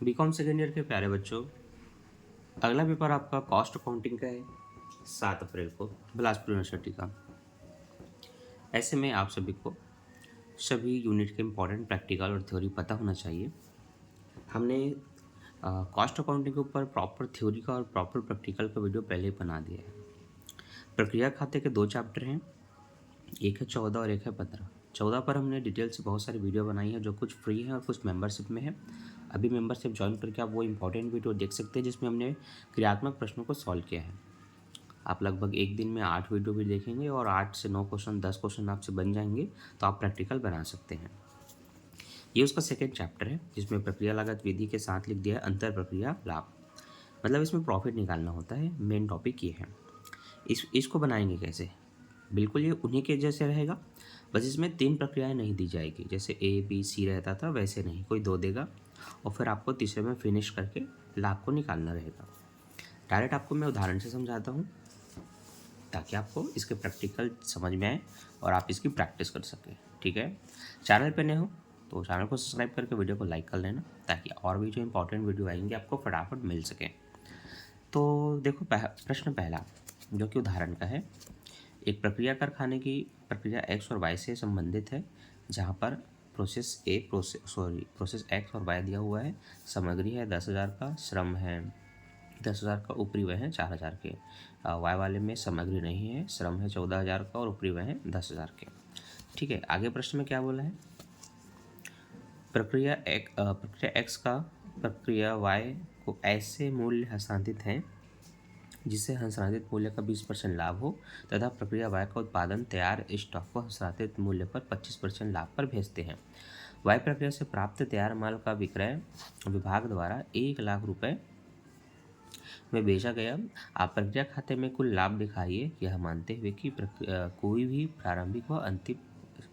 BCom second year के प्यारे बच्चों, अगला पेपर आपका कॉस्ट अकाउंटिंग का है 7 अप्रैल को बिलासपुर यूनिवर्सिटी का। ऐसे में आप सभी को सभी यूनिट के इम्पोर्टेंट प्रैक्टिकल और थ्योरी पता होना चाहिए। हमने कॉस्ट अकाउंटिंग के ऊपर प्रॉपर थ्योरी का और प्रॉपर प्रैक्टिकल का वीडियो पहले ही बना दिया है। प्रक्रिया खाते के 2 चैप्टर हैं, एक है 14 और एक है 15। 14 पर हमने डिटेल से बहुत सारी वीडियो बनाई है जो कुछ फ्री है और कुछ मेंबरशिप में है। अभी मेंबरशिप ज्वाइन करके आप वो इंपॉर्टेंट वीडियो देख सकते हैं जिसमें हमने क्रियात्मक प्रश्नों को सॉल्व किया है। आप लगभग एक दिन में 8 वीडियो भी देखेंगे और 8 से 9 क्वेश्चन 10 क्वेश्चन आपसे बन जाएंगे तो आप प्रैक्टिकल बना सकते हैं। ये उसका सेकेंड चैप्टर है जिसमें प्रक्रिया लागत विधि के साथ लिख दिया है अंतर प्रक्रिया लाभ, मतलब इसमें प्रॉफिट निकालना होता है। मेन टॉपिक ये है। इसको बनाएंगे कैसे? बिल्कुल ये उन्हीं के जैसे रहेगा, बस इसमें 3 प्रक्रियाएं नहीं दी जाएगी। जैसे A B C रहता था वैसे नहीं, कोई 2 देगा और फिर आपको तीसरे में फिनिश करके लाभ को निकालना रहेगा। डायरेक्ट आपको मैं उदाहरण से समझाता हूँ ताकि आपको इसके प्रैक्टिकल समझ में आए और आप इसकी प्रैक्टिस कर सकें। ठीक है, चैनल पे नए हो तो चैनल को सब्सक्राइब करके वीडियो को लाइक कर लेना ताकि और भी जो इंपॉर्टेंट वीडियो आएंगे आपको फटाफट मिल सकें। तो देखो प्रश्न पहला जो कि उदाहरण का है। एक प्रक्रिया कारखाने की प्रक्रिया एक्स और वाई से संबंधित है जहाँ पर प्रोसेस एक्स और वाई दिया हुआ है। सामग्री है 10,000 का, श्रम है 10,000 का, ऊपरी व्यय है 4,000 के। वाई वाले में सामग्री नहीं है, श्रम है 14,000 का और ऊपरी व्यय है 10,000 के। ठीक है, आगे प्रश्न में क्या बोला है? प्रक्रिया एक्स का प्रक्रिया वाई को ऐसे मूल्य हस्तांतरित हैं जिससे हस्तांतरित मूल्य का 20% लाभ हो तथा प्रक्रिया वाई का उत्पादन तैयार स्टॉक को हस्तांतरित मूल्य पर 25% लाभ पर भेजते हैं। वाई प्रक्रिया से प्राप्त तैयार माल का विक्रय विभाग द्वारा 1,00,000 रुपये में बेचा गया। आप प्रक्रिया खाते में कुल लाभ दिखाइए, यह मानते हुए कि कोई भी प्रारंभिक व अंतिम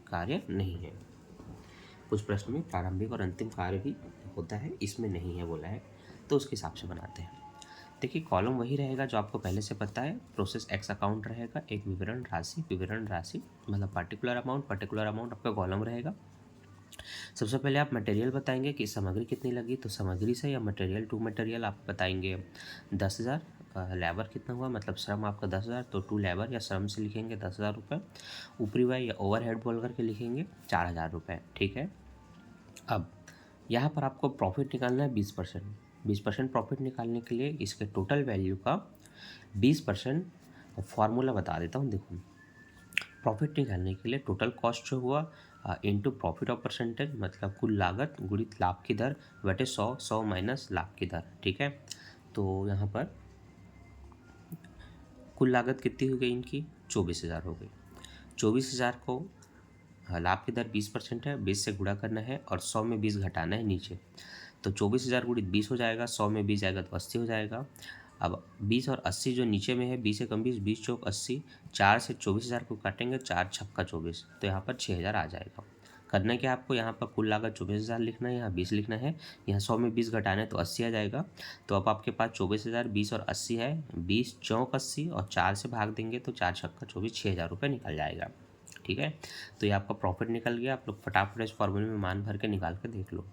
कार्य नहीं है। कुछ प्रश्न में प्रारंभिक और अंतिम कार्य भी होता है, इसमें नहीं है बोला है, तो उसके हिसाब से बनाते हैं। देखिए कॉलम वही रहेगा जो आपको पहले से पता है। प्रोसेस एक्स अकाउंट रहेगा, एक विवरण राशि मतलब पर्टिकुलर अमाउंट आपका कॉलम रहेगा। सबसे पहले आप मटेरियल बताएंगे कि सामग्री कितनी लगी, तो सामग्री से या मटेरियल टू मटेरियल आप बताएंगे 10,000। लेबर कितना हुआ, मतलब श्रम आपका 10,000 तो टू लेबर या श्रम से लिखेंगे 10,000 रुपये। ऊपरी व्यय या ओवरहेड बोल करके लिखेंगे 4,000 रुपये। ठीक है, अब यहाँ पर आपको प्रॉफिट निकालना है 20%। 20% प्रॉफिट निकालने के लिए इसके टोटल वैल्यू का 20% फॉर्मूला बता देता हूँ। देखो, प्रॉफिट निकालने के लिए टोटल कॉस्ट जो हुआ इनटू प्रॉफिट ऑफ परसेंटेज, मतलब कुल लागत गुणित लाभ की दर बटे 100 माइनस लाभ की दर। ठीक है, तो यहाँ पर कुल लागत कितनी हो गई इनकी? 24,000 हो गई। 24,000 को लाभ की दर 20% है, 20 से गुणा करना है और 100 में 20 घटाना है नीचे, तो 24,000 गुणित 20 हो जाएगा, 100 में 20 आएगा तो 80 हो जाएगा। अब 20 और 80 जो नीचे में है, 20 से कम 20, 20 चौक 80, 4 से 24,000 को काटेंगे, 4 छक्का 24, तो यहाँ पर 6,000 आ जाएगा। करना क्या आपको? यहाँ पर कुल लागत 24,000 लिखना है, यहाँ 20 लिखना है, यहाँ 100 में 20 घटाना है तो 80 आ जाएगा। तो अब आपके पास 24,000, 20 और 80 है, 20 चौक 80 और 4 से भाग देंगे तो 4 छक्का 24, 6,000 रुपये निकल जाएगा। ठीक है, तो ये आपका प्रॉफिट निकल गया। आप लोग फटाफट इस फॉर्मूले में मान भर के निकाल के देख लो।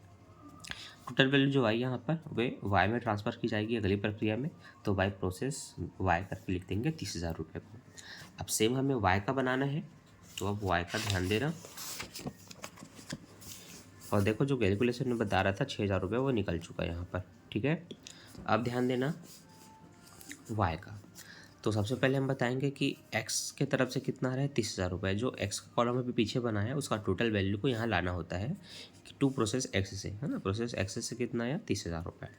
टोटल वैल्यू जो आई यहाँ पर वे वाई में ट्रांसफ़र की जाएगी अगली प्रक्रिया में, तो वाई प्रोसेस वाई करके लिख देंगे 30,000 रुपये को। अब सेम हमें वाई का बनाना है, तो अब वाई का ध्यान देना और देखो जो कैलकुलेशन में बता रहा था 6,000 रुपये वो निकल चुका है यहाँ पर। ठीक है, अब ध्यान देना वाई का। तो सबसे पहले हम बताएंगे कि एक्स के तरफ से कितना आ रहा है 30,000 रुपये। जो एक्स का कॉलम अभी पीछे बना है उसका टोटल वैल्यू को यहाँ लाना होता है कि टू प्रोसेस एक्स से, है ना। प्रोसेस एक्स से कितना आया 30,000 रुपये।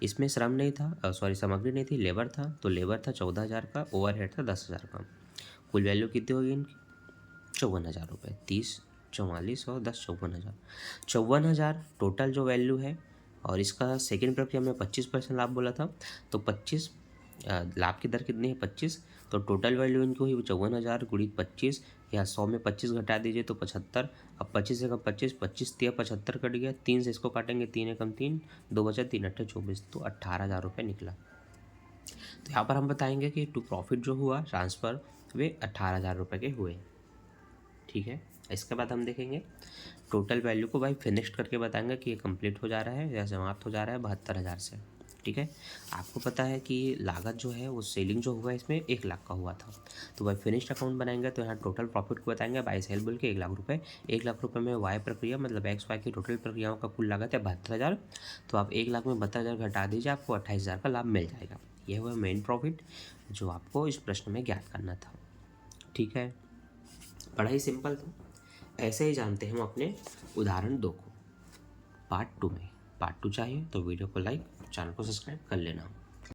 इसमें श्रम नहीं था, सामग्री नहीं थी, लेबर था, तो लेबर था 14,000 का, ओवरहेड था 10,000 का। कुल वैल्यू कितनी होगी इनकी? 54,000 रुपये। 30, 44 और 10, 54,000। 54,000 टोटल जो वैल्यू है, और इसका सेकेंड प्रक्रिया में 25% लाभ बोला था, तो 25 लाभ की दर कितनी है 25, तो टोटल वैल्यू इनको हुई 54,000 गुणित 25, या 100 में 25 घटा दीजिए तो 75। अब 25 से कम 25, 25 तिया 75 कट गया, 3 से इसको काटेंगे, 3 एकम 3, 2 बचा 3 अट्ठे 24, तो 18,000 रुपये निकला। तो यहाँ पर हम बताएंगे कि टू प्रॉफिट जो हुआ ट्रांसफ़र वे 18,000 रुपये के हुए। ठीक है, इसके बाद हम देखेंगे टोटल वैल्यू को भाई फिनिश्ड करके बताएंगे कि ये कंप्लीट हो जा रहा है या समाप्त हो जा रहा है 72,000 से। ठीक है, आपको पता है कि लागत जो है वो सेलिंग जो हुआ इसमें 1,00,000 का हुआ था। तो भाई फिनिश्ड अकाउंट बनाएंगे तो यहाँ टोटल प्रॉफिट को बताएंगे बाई सेल बोल के 1,00,000 रुपये। 1,00,000 रुपये में वाई प्रक्रिया मतलब XY की टोटल प्रक्रियाओं का कुल लागत है 72,000। तो आप 1,00,000 में 72,000 घटा दीजिए, आपको 28,000 का लाभ मिल जाएगा। यह हुआ मेन प्रॉफिट जो आपको इस प्रश्न में ज्ञात करना था। ठीक है, बड़ा ही सिंपल था। ऐसे ही जानते हैं हम अपने उदाहरण 2 को पार्ट 2 में। पार्ट 2 चाहिए तो वीडियो को लाइक, चैनल को सब्सक्राइब कर लेना।